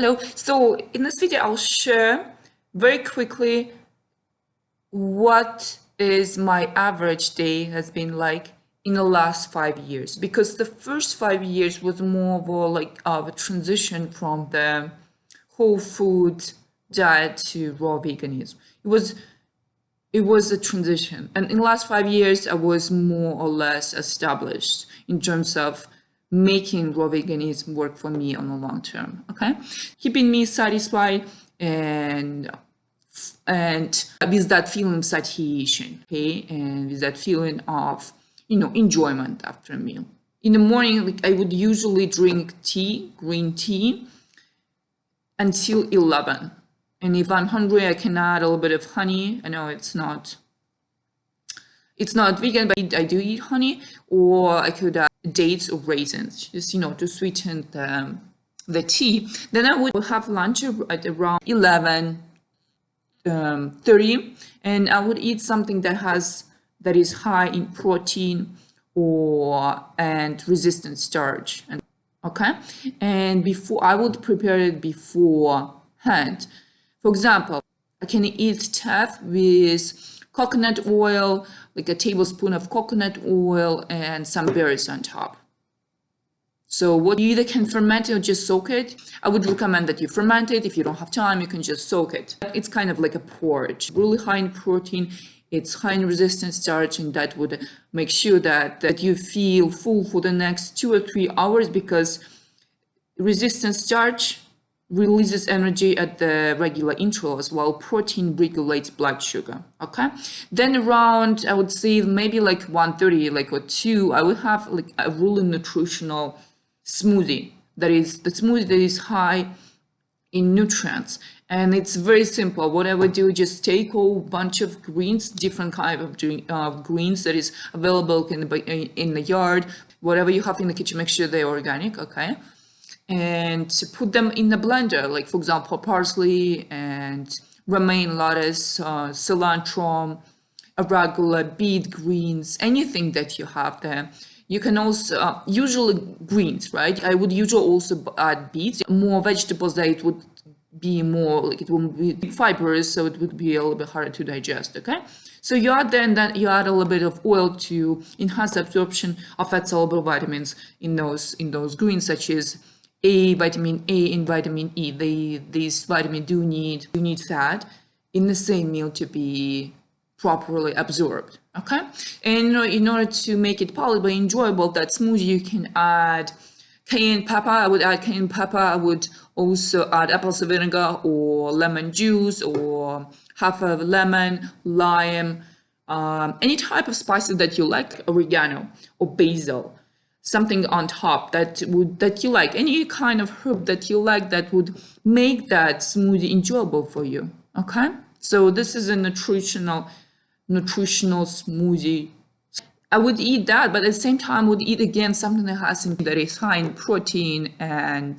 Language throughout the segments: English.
Hello. So in this video, I'll share very quickly what is my average day has been like in the last 5 years, because the first 5 years was more of a transition from the whole food diet to raw veganism. It was a transition, and in the last 5 years I was more or less established in terms of making raw veganism work for me on the long term, okay, keeping me satisfied and with that feeling of satiation, okay, and with that feeling of enjoyment after a meal. In the morning, like, I would usually drink green tea until 11. And if I'm hungry, I can add a little bit of honey. I know it's not vegan, but I do eat honey, or I could add dates or raisins, just to sweeten the tea. Then I would have lunch at around 11:30, and I would eat something that is high in protein and resistant starch. And before I would prepare it beforehand. For example, I can eat teff with coconut oil, like a tablespoon of coconut oil and some berries on top. So what you either can ferment it or just soak it. I would recommend that you ferment it. If you don't have time, you can just soak it. It's kind of like a porridge, really high in protein. It's high in resistant starch, and that would make sure that you feel full for the next 2 or 3 hours, because resistant starch releases energy at the regular intervals, while protein regulates blood sugar. Okay, then around, I would say maybe like 1:30, or 2, I would have like a really nutritional smoothie. The smoothie that is high in nutrients, and it's very simple. What I would do, just take a whole bunch of greens, different kind of greens that is available in the yard, whatever you have in the kitchen. Make sure they're organic, okay, and put them in the blender, like for example parsley and romaine lettuce, cilantro, arugula, beet greens, anything that you have there. You can also usually greens, right? I would usually also add beets. More vegetables, that it would be more like, it will be fibrous, so it would be a little bit harder to digest. Okay, so you add then you add a little bit of oil to enhance absorption of fat soluble vitamins in those greens, such as vitamin A and vitamin E. These vitamins do need fat in the same meal to be properly absorbed. Okay, and in order to make it palatable and enjoyable, that smoothie, you can add cayenne pepper. I would add cayenne pepper. I would also add apple cider vinegar or lemon juice, or half of lemon, lime, any type of spices that you like, oregano or basil, something on top that you like, any kind of herb that you like that would make that smoothie enjoyable for you. Okay, so this is a nutritional smoothie. I would eat that, but at the same time I would eat again something that is high in protein and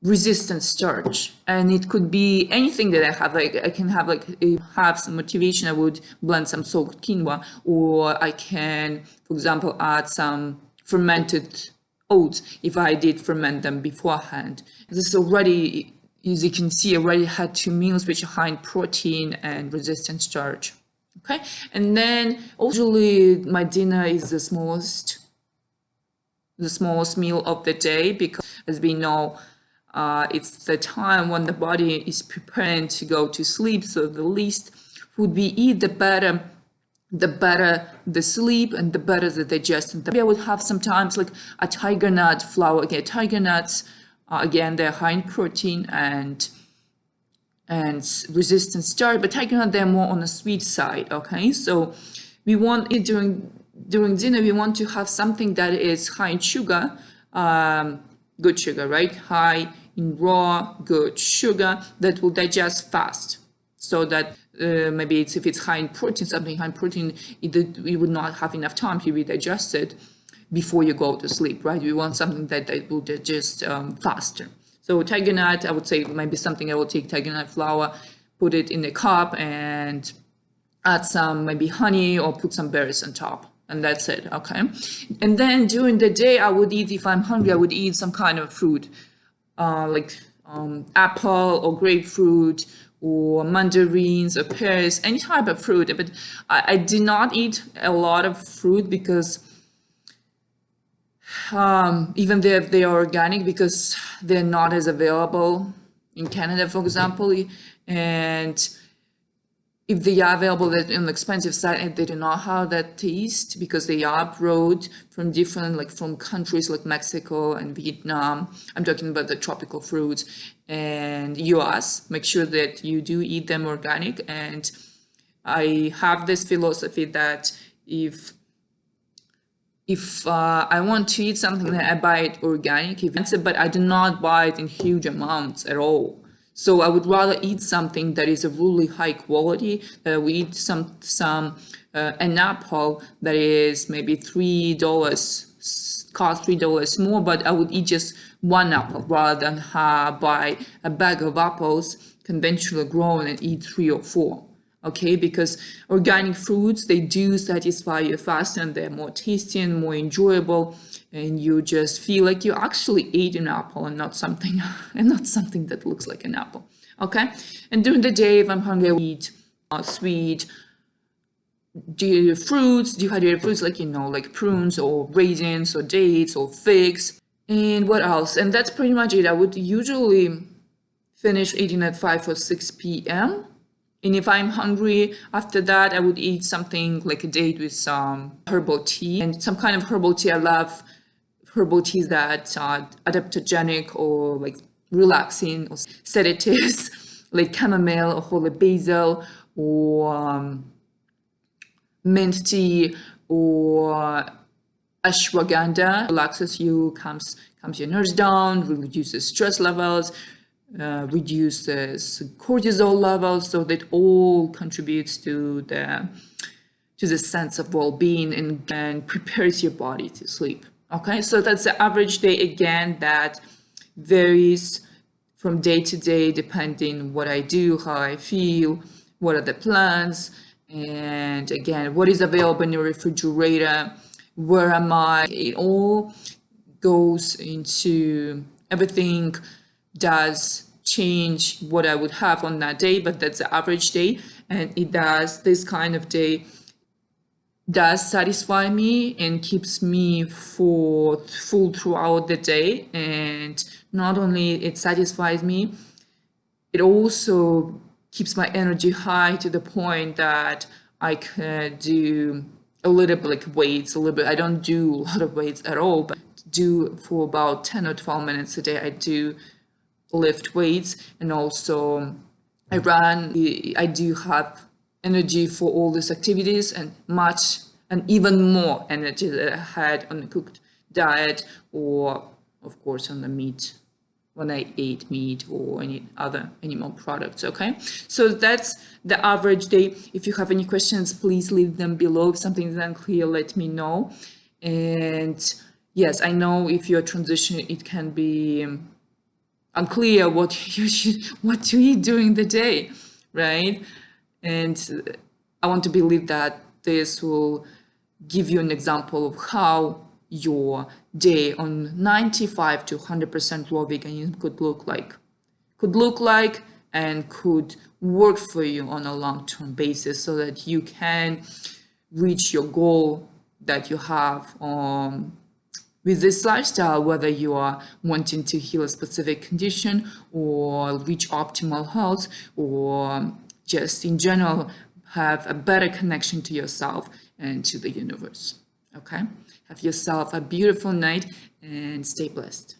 resistant starch, and it could be anything that I have. Like I can have some motivation, I would blend some soaked quinoa, or I can, for example, add some fermented oats if I did ferment them beforehand. This already, as you can see, already had 2 meals which are high in protein and resistant starch. Okay, and then usually my dinner is the smallest meal of the day, because as we know, it's the time when the body is preparing to go to sleep. So the least food we eat, the better the sleep, and the better the digestion. I would have sometimes like a tiger nut flour. Okay, tiger nuts, again, they're high in protein and resistant starch, but tiger nut, they're more on the sweet side. Okay, so we want it during dinner, we want to have something that is high in sugar, good sugar, right? High in raw good sugar that will digest fast, so that maybe if it's high in protein, something high in protein, you would not have enough time to be digested before you go to sleep, right? We want something that will digest faster. So tiger nut, I would say maybe something, I will take tiger nut flour, put it in a cup, and add some maybe honey, or put some berries on top, and that's it. Okay, and then during the day I would eat, if I'm hungry, I would eat some kind of fruit, like apple or grapefruit or mandarins or pears, any type of fruit. But I did not eat a lot of fruit because even if they are organic, because they're not as available in Canada, for example, and if they are available on the expensive side and they do not have that taste because they are brought from different, like from countries like Mexico and Vietnam. I'm talking about the tropical fruits and US. Make sure that you do eat them organic. And I have this philosophy that if I want to eat something, that I buy it organic, but I do not buy it in huge amounts at all. So I would rather eat something that is a really high quality, that I would eat an apple that is maybe $3, cost $3 more, but I would eat just one apple rather than buy a bag of apples conventionally grown and eat 3 or 4. Okay, because organic fruits, they do satisfy you faster and they're more tasty and more enjoyable, and you just feel like you actually ate an apple and not something that looks like an apple. Okay, and during the day, if I'm hungry, I will eat sweet dehydrated fruits, like like prunes or raisins or dates or figs. And what else? And that's pretty much it. I would usually finish eating at 5 or 6 p.m. And if I'm hungry after that, I would eat something like a date with some herbal tea and some kind of herbal tea. I love herbal teas that are adaptogenic or like relaxing or sedatives, like chamomile or holy basil or mint tea or ashwagandha. Relaxes you, calms your nerves down, reduces stress levels, reduces cortisol levels, so that all contributes to the sense of well-being and prepares your body to sleep. Okay, so that's the average day. Again, that varies from day to day depending what I do, how I feel, what are the plans, and again, what is available in your refrigerator, where am I. It all goes into everything. Does change what I would have on that day, but that's the average day, and this kind of day does satisfy me and keeps me full throughout the day. And not only it satisfies me, it also keeps my energy high to the point that I can do a little bit like weights, a little bit. I don't do a lot of weights at all, but do for about 10 or 12 minutes a day. I do lift weights, and also I run. I do have energy for all these activities and even more energy that I had on a cooked diet, or of course on the meat when I ate meat or any other animal products. Okay, so that's the average day. If you have any questions, please leave them below. If something is unclear, let me know. And yes, I know if you're transitioning, it can be unclear what to eat during the day, right? And I want to believe that this will give you an example of how your day on 95 to 100% raw veganism could look like and could work for you on a long-term basis, so that you can reach your goal that you have with this lifestyle, whether you are wanting to heal a specific condition or reach optimal health, or just in general have a better connection to yourself and to the universe. Okay? Have yourself a beautiful night and stay blessed.